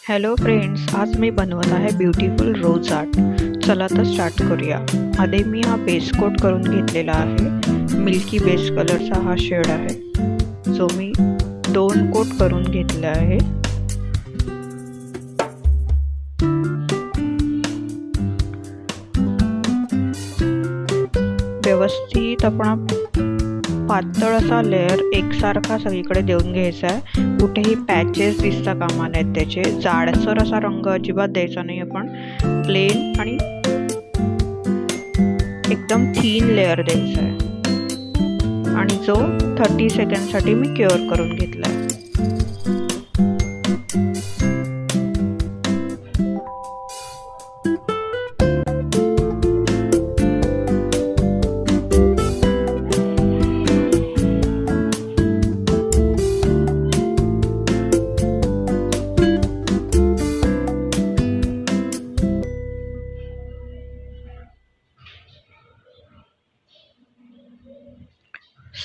Hello friends, आज मी बनवत आहे ब्युटिफुल रोज आर्ट. चला तर स्टार्ट करूया. आधी मी हा बेस कोट करून घेतलेला आहे. मिल्की बेस कलरचा हा शेड आहे, जो मी 2 कोट करून घेतला आहे. व्यवस्थित आपण पातळ असा लेअर एकसारखा सगळीकडे देऊन घ्यायचा आहे. कुठेही पॅचेस दिसता कामा नयेत त्याचे. जाडसर असा रंग अजिबात द्यायचा नाही. आपण प्लेन आणि एकदम थीन लेअर द्यायचा आहे. आणि जो 30 सेकंडसाठी मी क्युअर करून घेतला आहे.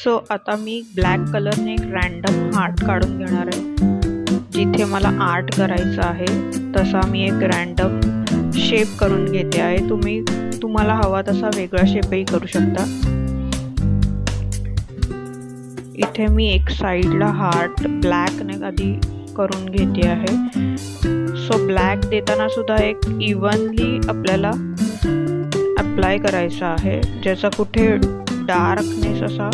सो आता मी ब्लॅक कलरने एक रॅन्डम हार्ट काढून घेणार आहे. जिथे मला आर्ट करायचं आहे तसा मी एक रॅन्डम शेप करून घेते आहे. तुम्हाला हवा तसा वेगळा शेपही करू शकता. इथे मी एक साईडला हार्ट ब्लॅकने आधी करून घेते आहे. सो ब्लॅक देताना सुद्धा एक इव्हनली आपल्याला अप्लाय करायचा आहे, ज्याचा कुठे डार्कनेस असा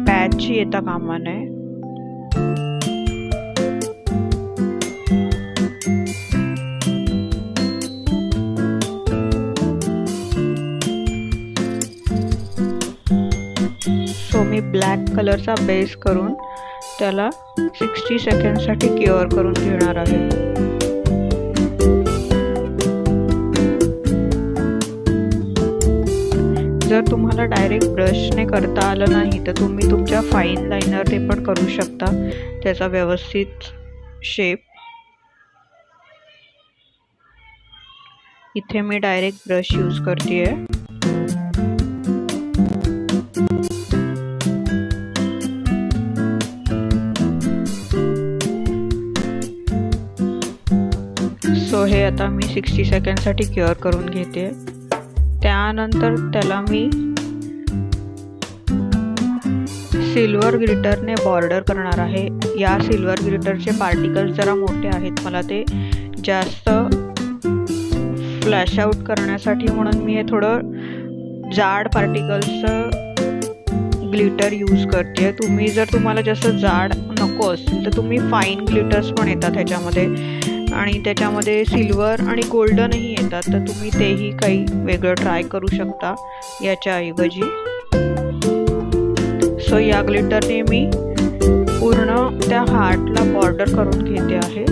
पॅच येता कामा नये. सो मी ब्लॅक कलरचा बेस करून त्याला 60 सेकंडसाठी क्युअर करून घेणार आहे. जर तुम्हाला डायरेक्ट ब्रशने करता आलं नाही तर तुम्ही तुमच्या फाईन लाइनरने पण करू शकता त्याचा व्यवस्थित शेप. इथे मी डायरेक्ट ब्रश यूज करते आहे. सो हे आता मी 60 सेकंडसाठी क्युअर करून घेते. त्यानंतर त्याला मी सिल्वर ग्लिटरने बॉर्डर करणार आहे. या सिल्वर ग्लिटरचे पार्टिकल्स जरा मोठे आहेत. मला ते जास्त फ्लॅश आउट करण्यासाठी म्हणून मी हे थोडं जाड पार्टिकल्सचं ग्लिटर यूज करते. तुम्हाला जास्त जाड नको असेल तर तुम्ही फाईन ग्लिटर्स पण येतात ह्याच्यामध्ये, आणि त्याच्यामध्ये सिल्वर आणि गोल्डनही येतात, तर तुम्ही तेही काही वेगळं ट्राय करू शकता याच्याऐवजी. सो या ग्लिटरने मी पूर्ण त्या हार्टला बॉर्डर करून घेते आहे.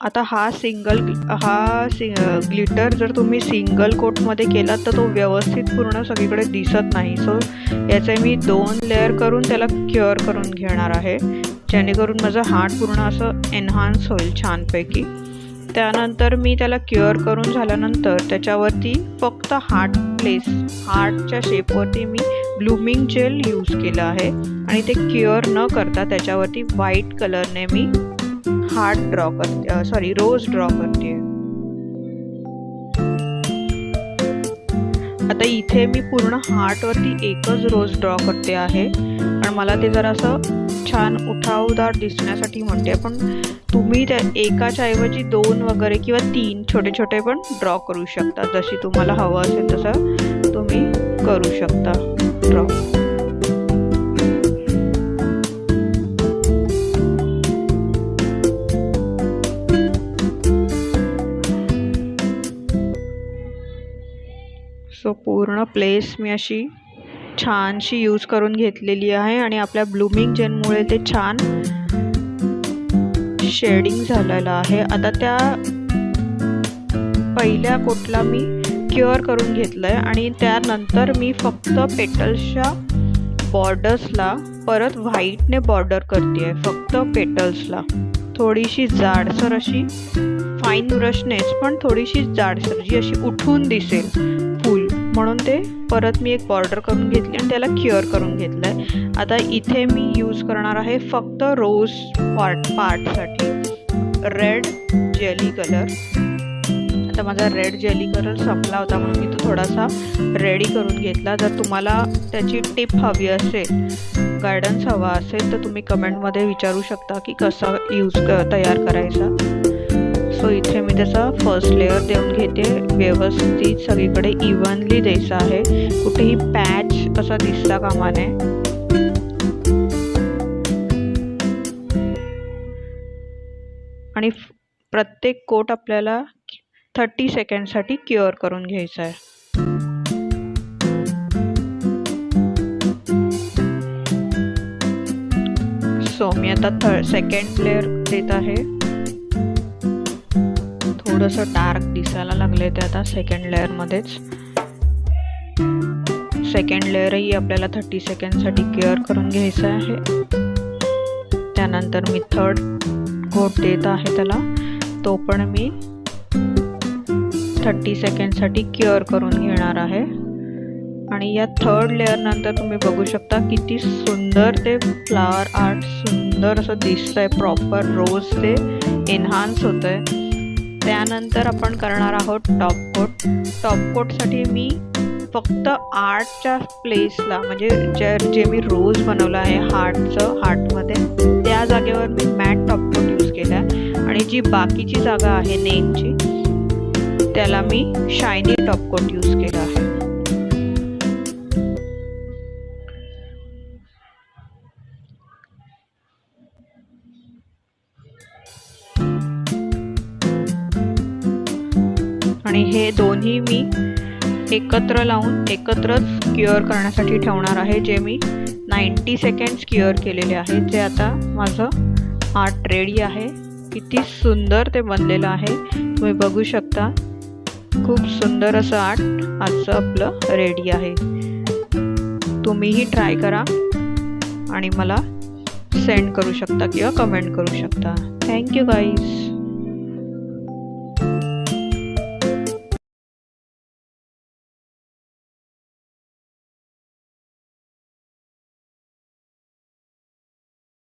आता हा ग्लिटर जर तुम्ही सिंगल कोटमध्ये केलात तर तो व्यवस्थित पूर्ण सगळीकडे दिसत नाही. सो याचे मी 2 लेअर करून त्याला क्युअर करून घेणार आहे, जेणेकरून माझा हार्ट पूर्ण असं एनहान्स होईल छानपैकी. त्यानंतर मी त्याला क्युअर करून झाल्यानंतर त्याच्यावरती फक्त हार्टच्या शेपवरती मी ब्लूमिंग जेल यूज केलं आहे. आणि ते क्युअर न करता त्याच्यावरती व्हाईट कलरने मी रोज ड्रॉ करते. आता इथे मी पूर्ण हार्टवरती एकच रोज ड्रॉ करते आहे, पण मला ते जरा असं छान उठावदार दिसण्यासाठी म्हणते. पण तुम्ही त्या एकाच्या ऐवजी 2 वगैरे किंवा 3 छोटे छोटे पण ड्रॉ करू शकता. जशी तुम्हाला हवं असेल तसं तुम्ही करू शकता ड्रॉ. सो पूर्ण प्लेस मी अशी छानशी यूज करून घेतलेली आहे, आणि आपल्या ब्लूमिंग जेलमुळे ते छान शेडिंग झालेलं आहे. आता त्या पहिल्या कोटला मी क्युअर करून घेतलं आहे, आणि त्यानंतर मी फक्त पेटल्सच्या बॉर्डर्सला परत व्हाईटने बॉर्डर करते आहे, फक्त पेटल्सला. थोडीशी जाडसर अशी फाईन ब्रशनेच पण थोडीशी जाडसर जी अशी उठून दिसेल फुल, म्हणून ते परत मी एक बॉर्डर करून घेतली आणि त्याला क्युअर करून घेतलंय. आता इथे मी यूज करणार आहे फक्त रोज पार्टसाठी रेड जेली कलर. आता माझा रेड जेली कलर संपला होता म्हणून मी तो थोडासा रेडी करून घेतला. जर तुम्हाला त्याची टिप हवी असेल, गायडन्स हवा असेल तर तुम्ही कमेंटमध्ये विचारू शकता की कसा तयार करायचा. सो इथे मी त्याचा फर्स्ट लेअर देऊन घेते. व्यवस्थित सगळीकडे इव्हनली द्यायचा आहे, कुठेही पॅच असा दिसता कामा नये. आणि प्रत्येक कोट आपल्याला 30 सेकंडसाठी क्युअर करून घ्यायचा आहे. सो मी आता सेकंड लेअर देत आहे. थोडंसं डार्क दिसायला लागले ते आता सेकंड लेअरमध्येच. सेकंड लेअरही आपल्याला 30 सेकंडसाठी क्युअर करून घ्यायचं आहे. त्यानंतर मी थर्ड कोट देत आहे त्याला, तो पण मी 30 सेकंडसाठी क्युअर करून घेणार आहे. आणि या थर्ड लेअर नंतर तुम्ही बघू शकता किती सुंदर ते फ्लावर आर्ट सुंदर असं दिसतंय. प्रॉपर रोज ते एनहान्स होतंय. त्यानंतर आपण करणार आहोत टॉप कोट. टॉप कोटसाठी मी फक्त आर्टच्या प्लेसला, म्हणजे जे मी रोज बनवलं आहे हार्टमध्ये, त्या जागेवर मी मॅट टॉप कोट यूज केला आहे. आणि जी बाकीची जागा आहे नेमची, त्याला मी शायनी टॉप कोट यूज केला आहे. आणि हे दोन्ही मी एकत्र लावून एकत्रच क्युअर करण्यासाठी ठेवणार आहे, जे मी 90 सेकंड्स क्युअर केलेले आहे. जे आता माझं आर्ट रेडी आहे. किती सुंदर ते बनलेलं आहे, तुम्ही बघू शकता. खूप सुंदर असं आर्ट आजचं आपलं रेडी आहे. तुम्हीही ट्राय करा आणि मला सेंड करू शकता किंवा कमेंट करू शकता. Thank you guys.